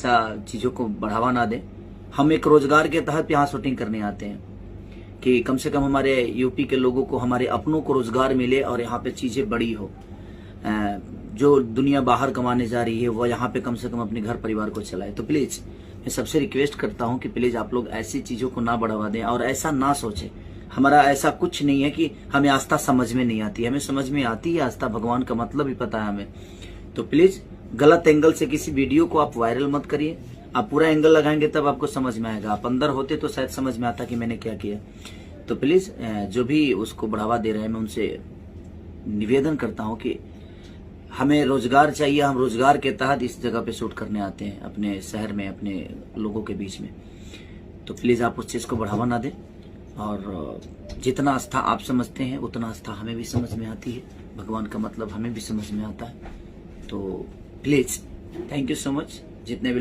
चीजों को बढ़ावा ना दें। हम एक रोजगार के तहत यहाँ शूटिंग करने आते हैं कि कम से कम हमारे यूपी के लोगों को, हमारे अपनों को रोजगार मिले और यहाँ पे चीजें बड़ी हो। जो दुनिया बाहर कमाने जा रही है वो यहाँ पे कम से कम अपने घर परिवार को चलाए। तो प्लीज मैं सबसे रिक्वेस्ट करता हूँ कि प्लीज आप लोग ऐसी चीजों को ना बढ़ावा दें और ऐसा ना सोचें। हमारा ऐसा कुछ नहीं है कि हमें आस्था समझ में नहीं आती, हमें समझ में आती है आस्था। भगवान का मतलब भी पता है हमें। तो प्लीज गलत एंगल से किसी वीडियो को आप वायरल मत करिए। आप पूरा एंगल लगाएंगे तब आपको समझ में आएगा। आप अंदर होते तो शायद समझ में आता कि मैंने क्या किया। तो प्लीज जो भी उसको बढ़ावा दे रहे हैं मैं उनसे निवेदन करता हूं कि हमें रोजगार चाहिए। हम रोजगार के तहत इस जगह पे शूट करने आते हैं, अपने शहर में, अपने लोगों के बीच में। तो प्लीज आप उस चीज को बढ़ावा ना दें और जितना आस्था आप समझते हैं उतना आस्था हमें भी समझ में आती है। भगवान का मतलब हमें भी समझ में आता है। तो please thank you so much जितने भी लोग